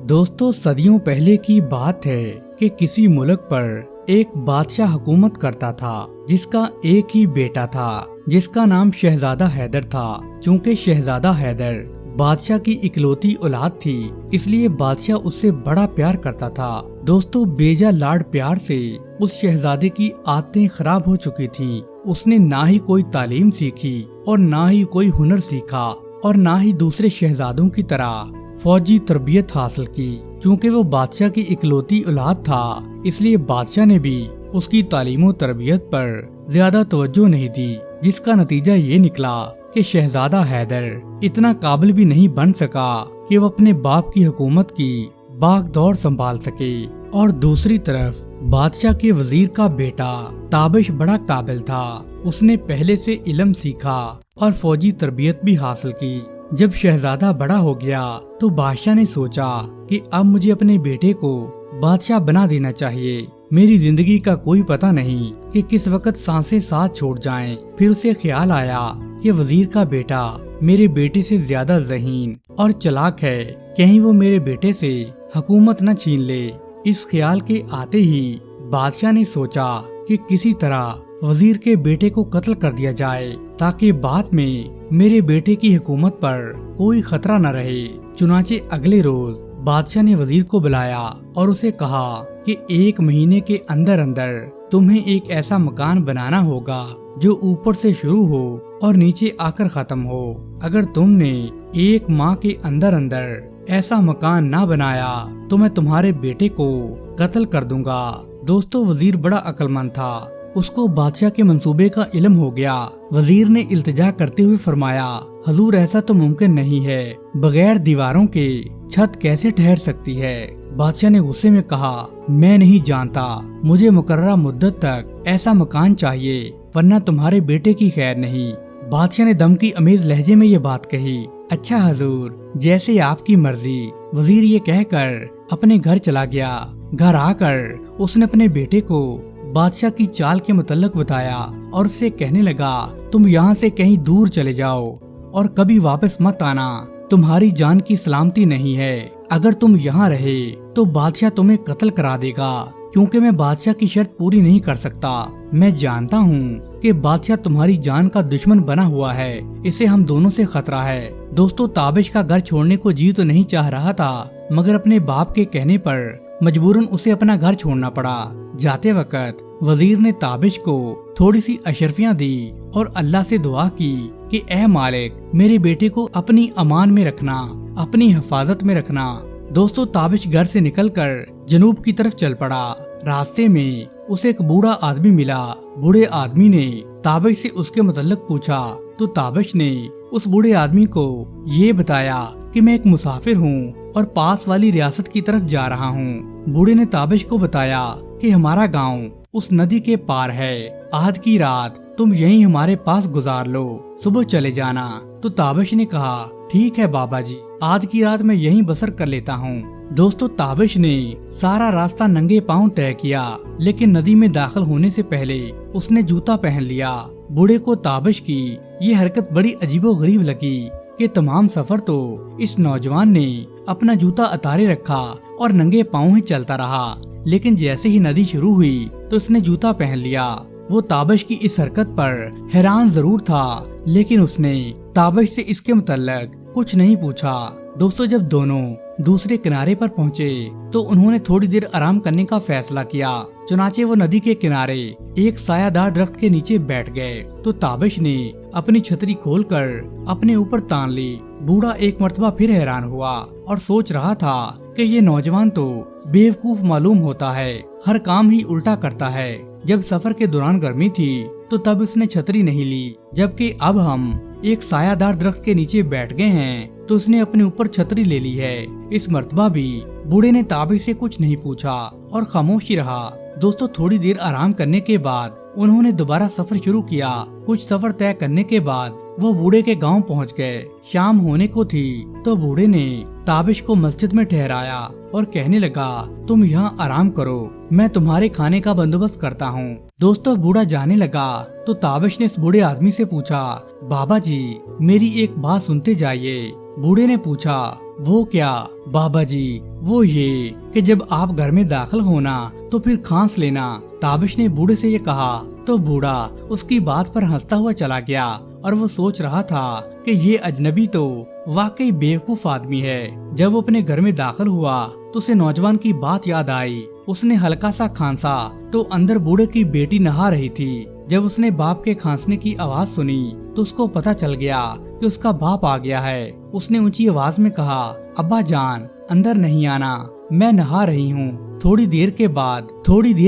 दोस्तों सदियों पहले की बात है कि किसी मुल्क पर एक बादशाह हुकूमत करता था जिसका एक ही बेटा था जिसका नाम शहजादा हैदर था। चूँकि शहजादा हैदर बादशाह की इकलौती औलाद थी इसलिए बादशाह उससे बड़ा प्यार करता था। दोस्तों बेजा लाड प्यार से उस शहजादे की आदतें खराब हो चुकी थीं। उसने ना ही कोई तालीम सीखी और ना ही कोई हुनर सीखा और ना ही दूसरे शहजादों की तरह फौजी तरबियत हासिल की। क्योंकि वो बादशाह की इकलौती औलाद था इसलिए बादशाह ने भी उसकी तालीम और तरबियत पर ज्यादा तवज्जो नहीं दी, जिसका नतीजा ये निकला कि शहजादा हैदर इतना काबिल भी नहीं बन सका कि वो अपने बाप की हुकूमत की बागडोर संभाल सके। और दूसरी तरफ बादशाह के वजीर का बेटा ताबिश बड़ा काबिल था। उसने पहले से इल्म सीखा और फौजी तरबियत भी हासिल की। जब शहजादा बड़ा हो गया तो बादशाह ने सोचा कि अब मुझे अपने बेटे को बादशाह बना देना चाहिए। मेरी जिंदगी का कोई पता नहीं कि किस वक्त सांसें साथ छोड़ जाएं। फिर उसे ख्याल आया कि वजीर का बेटा मेरे बेटे से ज्यादा ज़हीन और चालाक है, कहीं वो मेरे बेटे से हुकूमत न छीन ले। इस ख्याल के आते ही बादशाह ने सोचा कि किसी तरह वजीर के बेटे को कत्ल कर दिया जाए ताकि बाद में मेरे बेटे की हुकूमत पर कोई खतरा न रहे। चुनाचे अगले रोज बादशाह ने वजीर को बुलाया और उसे कहा कि 1 महीने के अंदर अंदर तुम्हें एक ऐसा मकान बनाना होगा जो ऊपर से शुरू हो और नीचे आकर खत्म हो। अगर तुमने 1 माह के अंदर अंदर ऐसा मकान ना बनाया तो मैं तुम्हारे बेटे को कत्ल कर दूंगा। दोस्तों वजीर बड़ा अक्लमंद था, उसको बादशाह के मंसूबे का इल्म हो गया। वजीर ने इल्तिजा करते हुए फरमाया, हजूर ऐसा तो मुमकिन नहीं है, बगैर दीवारों के छत कैसे ठहर सकती है। बादशाह ने गुस्से में कहा, मैं नहीं जानता, मुझे मुकर्ररा मुद्दत तक ऐसा मकान चाहिए वरना तुम्हारे बेटे की खैर नहीं। बादशाह ने दम की अमेज लहजे में ये बात कही। अच्छा हजूर, जैसे आपकी मर्जी। वजीर ये कहकर अपने घर चला गया। घर आकर उसने अपने बेटे को बादशाह की चाल के मुतल्लक बताया और उससे कहने लगा, तुम यहाँ से कहीं दूर चले जाओ और कभी वापस मत आना, तुम्हारी जान की सलामती नहीं है। अगर तुम यहाँ रहे तो बादशाह तुम्हें कत्ल करा देगा, क्योंकि मैं बादशाह की शर्त पूरी नहीं कर सकता। मैं जानता हूँ कि बादशाह तुम्हारी जान का दुश्मन बना हुआ है, इसे हम दोनों से खतरा है। दोस्तों ताबिश का घर छोड़ने को जी तो नहीं चाह रहा था, मगर अपने बाप के कहने पर मजबूरन उसे अपना घर छोड़ना पड़ा। जाते वक्त वजीर ने ताबिश को थोड़ी सी अशरफियाँ दी और अल्लाह से दुआ की कि ऐ मालिक, मेरे बेटे को अपनी अमान में रखना, अपनी हिफाजत में रखना। दोस्तों ताबिश घर से निकलकर जनूब की तरफ चल पड़ा। रास्ते में उसे एक बूढ़ा आदमी मिला। बूढ़े आदमी ने ताबिश से उसके मुतल्लिक पूछा तो ताबिश ने उस बूढ़े आदमी को ये बताया कि मैं एक मुसाफिर हूँ और पास वाली रियासत की तरफ जा रहा हूँ। बूढ़े ने ताबिश को बताया कि हमारा गांव उस नदी के पार है, आज की रात तुम यहीं हमारे पास गुजार लो, सुबह चले जाना। तो ताबिश ने कहा, ठीक है बाबा जी, आज की रात मैं यहीं बसर कर लेता हूँ। दोस्तों ताबिश ने सारा रास्ता नंगे पांव तय किया, लेकिन नदी में दाखिल होने से पहले उसने जूता पहन लिया। बूढ़े को ताबिश की ये हरकत बड़ी अजीबोगरीब लगी कि तमाम सफर तो इस नौजवान ने अपना जूता उतारे रखा और नंगे पांव ही चलता रहा, लेकिन जैसे ही नदी शुरू हुई तो उसने जूता पहन लिया। वो ताबिश की इस हरकत पर हैरान जरूर था, लेकिन उसने ताबिश से इसके मुतल्लिक कुछ नहीं पूछा। दोस्तों जब दोनों दूसरे किनारे पर पहुँचे तो उन्होंने थोड़ी देर आराम करने का फैसला किया। चुनाचे वो नदी के किनारे एक सायादार दरख्त के नीचे बैठ गए तो ताबिश ने अपनी छतरी खोलकर अपने ऊपर तान ली। बूढ़ा एक मर्तबा फिर हैरान हुआ और सोच रहा था कि ये नौजवान तो बेवकूफ मालूम होता है, हर काम ही उल्टा करता है। जब सफर के दौरान गर्मी थी तो तब उसने छतरी नहीं ली, जबकि अब हम एक सायादार दरख्त के नीचे बैठ गए हैं तो उसने अपने ऊपर छतरी ले ली है। इस मर्तबा भी बूढ़े ने ताबिश से कुछ नहीं पूछा और खामोश ही रहा। दोस्तों थोड़ी देर आराम करने के बाद उन्होंने दोबारा सफर शुरू किया। कुछ सफर तय करने के बाद वो बूढ़े के गांव पहुंच गए। शाम होने को थी तो बूढ़े ने ताबिश को मस्जिद में ठहराया और कहने लगा, तुम यहाँ आराम करो, मैं तुम्हारे खाने का बंदोबस्त करता हूँ। दोस्तों बूढ़ा जाने लगा तो ताबिश ने इस बूढ़े आदमी से पूछा, बाबा जी मेरी एक बात सुनते जाइए। बूढ़े ने पूछा, وہ کیا بابا جی، وہ یہ کہ جب آپ گھر میں داخل ہونا تو پھر کھانس لینا۔ تابش نے بوڑھے سے یہ کہا تو بوڑھا اس کی بات پر ہنستا ہوا چلا گیا اور وہ سوچ رہا تھا کہ یہ اجنبی تو واقعی بیوقوف آدمی ہے۔ جب وہ اپنے گھر میں داخل ہوا تو اسے نوجوان کی بات یاد آئی۔ اس نے ہلکا سا کھانسا تو اندر بوڑھے کی بیٹی نہا رہی تھی۔ جب اس نے باپ کے کھانسنے کی آواز سنی تو اس کو پتا چل گیا کہ اس کا باپ آ گیا ہے۔ اس نے اونچی آواز میں کہا، ابا جان اندر نہیں آنا، میں نہا رہی ہوں۔ تھوڑی دیر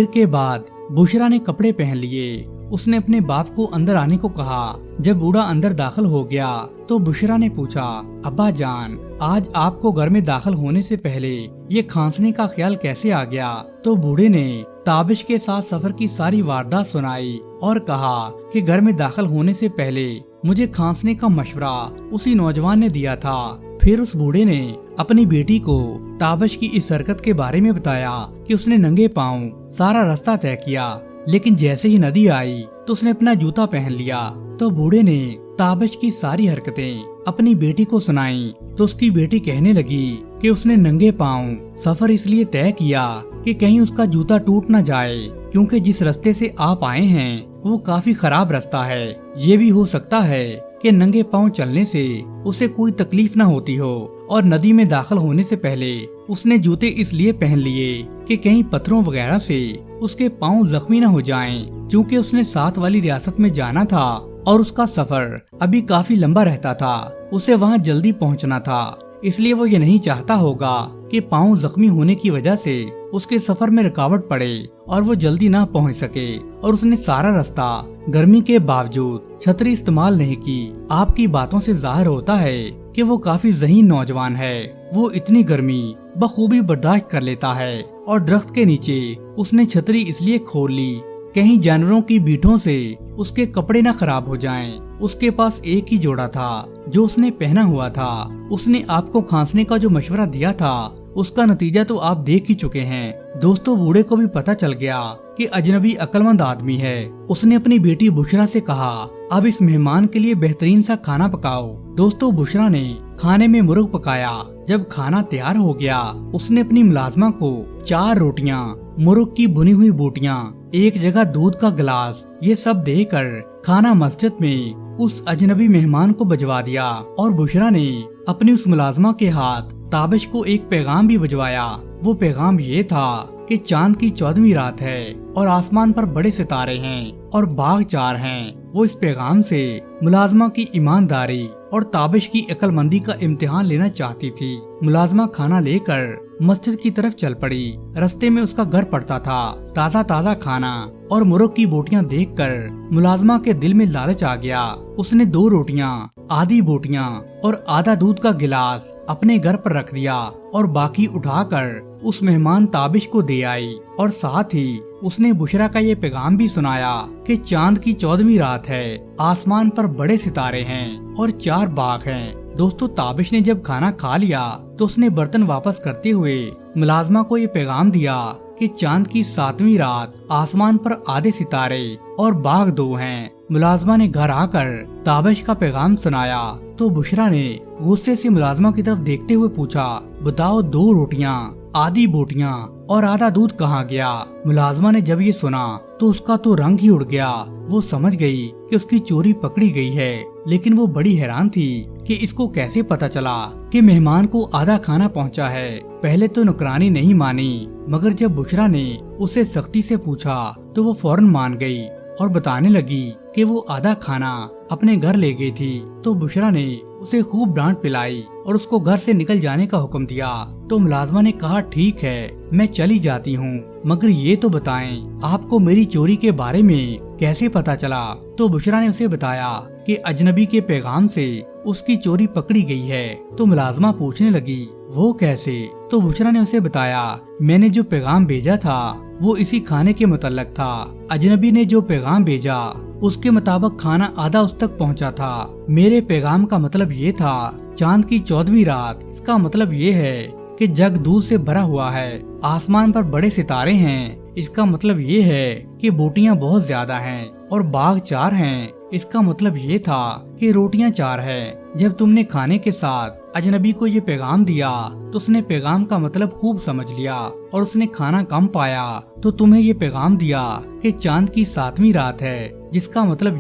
کے بعد بشرا نے کپڑے پہن لیے۔ اس نے اپنے باپ کو اندر آنے کو کہا۔ جب بوڑھا اندر داخل ہو گیا تو بشرا نے پوچھا، ابا جان آج آپ کو گھر میں داخل ہونے سے پہلے یہ کھانسنے کا خیال کیسے آ گیا؟ تو بوڑھے نے تابش کے ساتھ سفر کی ساری واردات سنائی اور کہا کہ گھر میں داخل ہونے سے پہلے مجھے کھانسنے کا مشورہ اسی نوجوان نے دیا تھا۔ پھر اس بوڑھے نے اپنی بیٹی کو تابش کی اس حرکت کے بارے میں بتایا کہ اس نے ننگے پاؤں سارا راستہ طے کیا، لیکن جیسے ہی ندی آئی تو اس نے اپنا جوتا پہن لیا۔ تو بوڑھے نے تابش کی ساری حرکتیں اپنی بیٹی کو سنائیں تو اس کی بیٹی کہنے لگی کہ اس نے ننگے پاؤں سفر اس لیے طے کیا کہ کہیں اس کا جوتا ٹوٹ نہ جائے، کیونکہ جس رستے سے آپ آئے ہیں وہ کافی خراب رستہ ہے۔ یہ بھی ہو سکتا ہے کہ ننگے پاؤں چلنے سے اسے کوئی تکلیف نہ ہوتی ہو، اور ندی میں داخل ہونے سے پہلے اس نے جوتے اس لیے پہن لیے کہ کہیں پتھروں وغیرہ سے اس کے پاؤں زخمی نہ ہو جائیں، چونکہ اس نے ساتھ والی ریاست میں جانا تھا اور اس کا سفر ابھی کافی لمبا رہتا تھا، اسے وہاں جلدی پہنچنا تھا، اس لیے وہ یہ نہیں چاہتا ہوگا کہ پاؤں زخمی ہونے کی وجہ سے اس کے سفر میں رکاوٹ پڑے اور وہ جلدی نہ پہنچ سکے، اور اس نے سارا رستہ گرمی کے باوجود چھتری استعمال نہیں کی۔ آپ کی باتوں سے ظاہر ہوتا ہے کہ وہ کافی ذہین نوجوان ہے۔ وہ اتنی گرمی بخوبی برداشت کر لیتا ہے، اور درخت کے نیچے اس نے چھتری اس لیے کھول لی کہیں جانوروں کی بیٹھوں سے اس کے کپڑے نہ خراب ہو جائیں۔ اس کے پاس ایک ہی جوڑا تھا جو اس نے پہنا ہوا تھا۔ اس نے آپ کو کھانسنے کا جو مشورہ دیا تھا اس کا نتیجہ تو آپ دیکھ ہی چکے ہیں۔ دوستو بوڑھے کو بھی پتا چل گیا کہ اجنبی عقل مند آدمی ہے۔ اس نے اپنی بیٹی بشرا سے کہا، اب اس مہمان کے لیے بہترین سا کھانا پکاؤ۔ دوستو بشرا نے کھانے میں مرغ پکایا۔ جب کھانا تیار ہو گیا اس نے اپنی ملازمہ کو 4 روٹیاں، مرغ کی بھنی ہوئی بوٹیاں، ایک جگہ دودھ کا گلاس، یہ سب دے کر کھانا مسجد میں اس اجنبی مہمان کو بھجوا دیا، اور بشرا نے اپنی اس ملازمہ کے ہاتھ تابش کو ایک پیغام بھی بھجوایا۔ وہ پیغام یہ تھا کہ چاند کی 14ویں رات ہے اور آسمان پر بڑے ستارے ہیں اور باغ 4 ہیں۔ وہ اس پیغام سے ملازمہ کی ایمانداری اور تابش کی عقل مندی کا امتحان لینا چاہتی تھی۔ ملازمہ کھانا لے کر مسجد کی طرف چل پڑی۔ رستے میں اس کا گھر پڑتا تھا۔ تازہ کھانا اور مرغ کی بوٹیاں دیکھ کر ملازمہ کے دل میں لالچ آ گیا۔ اس نے 2 روٹیاں، آدھی بوٹیاں اور آدھا دودھ کا گلاس اپنے گھر پر رکھ دیا اور باقی اٹھا کر اس مہمان تابش کو دے آئی، اور ساتھ ہی اس نے بشرا کا یہ پیغام بھی سنایا کہ چاند کی 14ویں رات ہے، آسمان پر بڑے ستارے ہیں اور 4 باغ ہیں۔ دوستو تابش نے جب کھانا کھا لیا تو اس نے برتن واپس کرتے ہوئے ملازمہ کو یہ پیغام دیا کہ چاند کی 7ویں رات آسمان پر آدھے ستارے اور باغ 2 ہیں۔ ملازمہ نے گھر آ کر تابش کا پیغام سنایا تو بشرا نے غصے سے ملازمہ کی طرف دیکھتے ہوئے پوچھا، بتاؤ 2 روٹیاں، آدھی بوٹیاں اور آدھا دودھ کہاں گیا؟ ملازمہ نے جب یہ سنا تو اس کا تو رنگ ہی اڑ گیا۔ وہ سمجھ گئی کہ اس کی چوری پکڑی گئی ہے، لیکن وہ بڑی حیران تھی کہ اس کو کیسے پتا چلا کہ مہمان کو آدھا کھانا پہنچا ہے۔ پہلے تو نکرانی نہیں مانی، مگر جب بشرا نے اسے سختی سے پوچھا تو وہ فوراً مان گئی اور بتانے لگی کہ وہ آدھا کھانا اپنے گھر لے گئی تھی۔ تو بشرا نے اسے خوب ڈانٹ پلائی اور اس کو گھر سے نکل جانے کا حکم دیا۔ تو ملازمہ نے کہا، ٹھیک ہے میں چلی جاتی ہوں، مگر یہ تو بتائیں آپ کو میری چوری کے بارے میں کیسے پتا چلا؟ تو بشرا نے اسے بتایا کہ اجنبی کے پیغام سے اس کی چوری پکڑی گئی ہے۔ تو ملازمہ پوچھنے لگی، وہ کیسے؟ تو بشرا نے اسے بتایا، میں نے جو پیغام بھیجا تھا وہ اسی کھانے کے متعلق تھا۔ اجنبی نے جو پیغام بھیجا اس کے مطابق کھانا آدھا اس تک پہنچا تھا۔ میرے پیغام کا مطلب یہ تھا چاند کی 14ویں رات، اس کا مطلب یہ ہے کہ جگ دودھ سے بھرا ہوا ہے، آسمان پر بڑے ستارے ہیں، اس کا مطلب یہ ہے کہ بوٹیاں بہت زیادہ ہیں، اور باغ 4 ہیں، اس کا مطلب یہ تھا کہ روٹیاں 4 ہیں۔ جب تم نے کھانے کے ساتھ अजनबी को ये पैगाम दिया तो उसने पैगाम का मतलब खूब समझ लिया और उसने खाना कम पाया तो तुम्हें ये पैगाम दिया कि चांद की 7वीं रात है, जिसका मतलब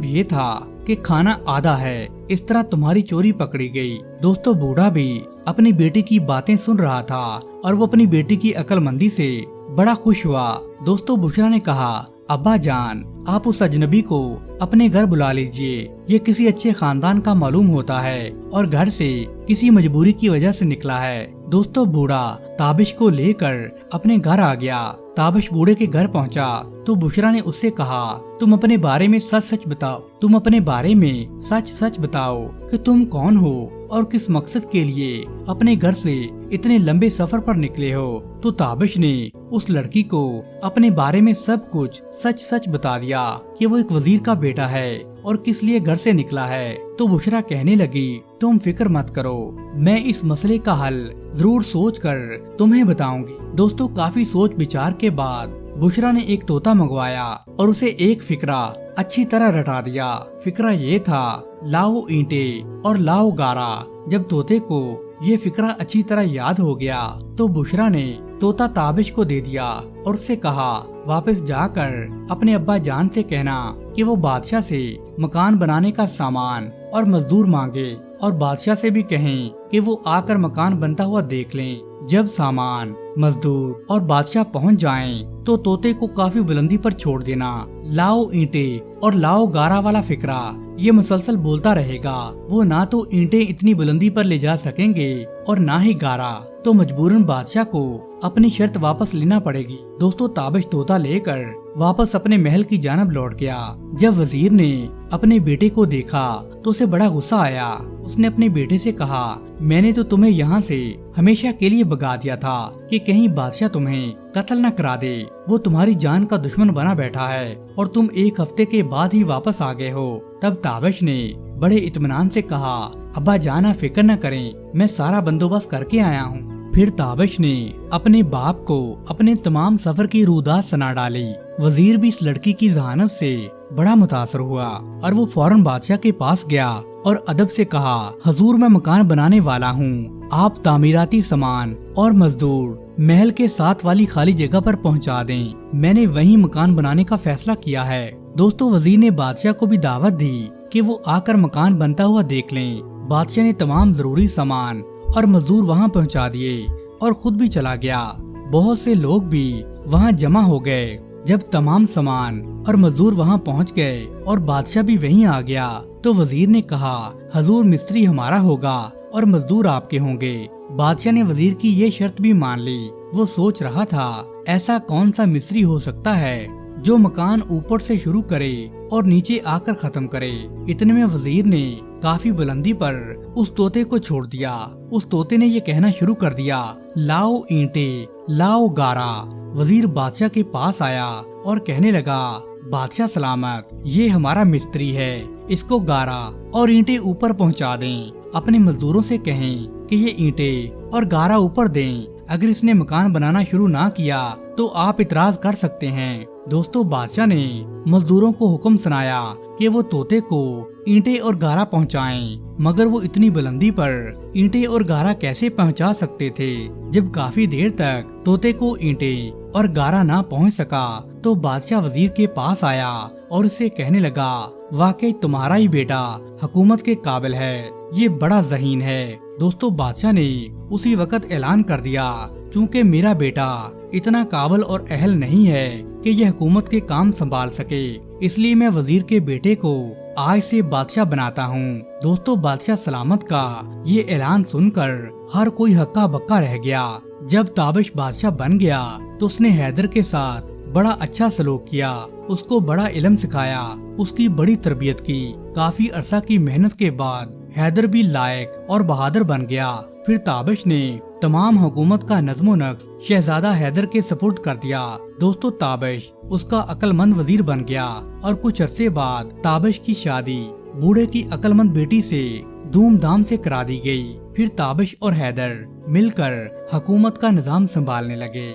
ये था कि खाना आधा है। इस तरह तुम्हारी चोरी पकड़ी गई। दोस्तों बूढ़ा भी अपनी बेटी की बातें सुन रहा था और वो अपनी बेटी की अक्लमंदी से बड़ा खुश हुआ। दोस्तों बुशरा ने कहा, अब्बा जान, आप उस अजनबी को अपने घर बुला लीजिए। ये किसी अच्छे खानदान का मालूम होता है और घर से किसी मजबूरी की वजह से निकला है। दोस्तों बूढ़ा ताबिश को लेकर अपने घर आ गया। ताबिश बूढ़े के घर पहुंचा तो बुशरा ने उससे कहा, तुम अपने बारे में सच सच बताओ कि तुम कौन हो और किस मकसद के लिए अपने घर से इतने लंबे सफर पर निकले हो। तो ताबिश ने उस लड़की को अपने बारे में सब कुछ सच बता दिया कि वो एक वजीर का बेटा है और किस लिए घर से निकला है। तो बुशरा कहने लगी, तुम फिक्र मत करो, मैं इस मसले का हल जरूर सोचकर तुम्हें बताऊंगी। दोस्तों काफी सोच विचार के बाद बुशरा ने एक तोता मंगवाया और उसे एक फिक्रा अच्छी तरह रटा दिया। फिक्रा ये था, लाओ ईंटें और लाओ गारा। जब तोते को ये फिक्रा अच्छी तरह याद हो गया तो बुशरा ने तोता ताबिश को दे दिया और उससे कहा, वापस जाकर अपने अब्बा जान से कहना कि वो बादशाह से मकान बनाने का सामान और मजदूर मांगे और बादशाह से भी कहें कि वो आकर मकान बनता हुआ देख लें। जब सामान, मजदूर और बादशाह पहुंच जाएं, तो तोते को काफी बुलंदी पर छोड़ देना। लाओ ईंटें और लाओ गारा वाला फिक्रा ये मुसलसल बोलता रहेगा। वो ना तो ईंटें इतनी बुलंदी पर ले जा सकेंगे और ना ही गारा, तो मजबूरन बादशाह को अपनी शर्त वापस लेना पड़ेगी। दोस्तों ताबिश तोता लेकर वापस अपने महल की जानब लौट गया। जब वजीर ने अपने बेटे को देखा तो उसे बड़ा गुस्सा आया। उसने अपने बेटे से कहा, मैंने तो तुम्हें यहाँ से हमेशा के लिए भगा दिया था कि कहीं बादशाह तुम्हें कत्ल न करा दे। वो तुम्हारी जान का दुश्मन बना बैठा है और तुम एक हफ्ते के बाद ही वापस आ गए हो। तब ताबिश ने बड़े इत्मीनान से कहा, अब्बा जान फिक्र न करें, मैं सारा बंदोबस्त करके आया हूँ। फिर ताबिश ने अपने बाप को अपने तमाम सफर की रूदात सुना डाली। वजीर भी इस लड़की की जहानत से बड़ा मुतासर हुआ और वो फौरन बादशाह के पास गया और अदब से कहा, हजूर मैं मकान बनाने वाला हूँ, आप तामीराती सामान और मजदूर महल के साथ वाली खाली जगह पर पहुँचा दें। मैंने वहीं मकान बनाने का फैसला किया है। दोस्तों वजीर ने बादशाह को भी दावत दी कि वो आकर मकान बनता हुआ देख लें। बादशाह ने तमाम जरूरी सामान और मजदूर वहाँ पहुँचा दिए और खुद भी चला गया। बहुत से लोग भी वहाँ जमा हो गए। जब तमाम सामान और मजदूर वहाँ पहुँच गए और बादशाह भी वहीं आ गया तो वजीर ने कहा, हजूर मिस्त्री हमारा होगा और मजदूर आपके होंगे। बादशाह ने वजीर की ये शर्त भी मान ली। वो सोच रहा था, ऐसा कौन सा मिस्त्री हो सकता है जो मकान ऊपर से शुरू करे और नीचे आकर खत्म करे। इतने में वजीर ने काफी बुलंदी पर उस तोते को छोड़ दिया। उस तोते ने ये कहना शुरू कर दिया, लाओ ईंटें, लाओ गारा। वजीर बादशाह के पास आया और कहने लगा, बादशाह सलामत, ये हमारा मिस्त्री है, इसको गारा और ईंटें ऊपर पहुंचा दें। अपने मजदूरों से कहें कि ये ईंटें और गारा ऊपर दें। अगर इसने मकान बनाना शुरू ना किया तो आप इतराज कर सकते हैं। दोस्तों बादशाह ने मजदूरों को हुक्म सुनाया कि वो तोते को ईंटें और गारा पहुंचाएं, मगर वो इतनी बुलंदी पर ईंटें और गारा कैसे पहुंचा सकते थे। जब काफी देर तक तोते को ईंटें और गारा ना पहुंच सका तो बादशाह वजीर के पास आया और उससे कहने लगा, वाकई तुम्हारा ही बेटा हुकूमत के काबिल है, ये बड़ा ज़हीन है। दोस्तों बादशाह ने उसी वक्त ऐलान कर दिया, चूँकि मेरा बेटा इतना काबिल और अहल नहीं है कि यह हुकूमत के काम संभाल सके, इसलिए मैं वजीर के बेटे को आज से बादशाह बनाता हूँ। दोस्तों बादशाह सलामत का ये ऐलान सुनकर हर कोई हक्का बक्का रह गया। जब ताबिश बादशाह बन गया तो उसने हैदर के साथ बड़ा अच्छा सलूक किया, उसको बड़ा इल्म सिखाया, उसकी बड़ी तरबियत की। काफी अरसा की मेहनत के बाद हैदर भी लायक और बहादुर बन गया। फिर ताबिश ने तमाम हुकूमत का नज़्मो नक्श शहजादा हैदर के सपुर्द कर दिया। दोस्तों ताबिश उसका अक्लमंद वजीर बन गया और कुछ अरसे बाद ताबिश की शादी बूढ़े की अक्लमंद बेटी से धूमधाम से करा दी गई। फिर ताबिश और हैदर मिलकर हुकूमत का निजाम संभालने लगे।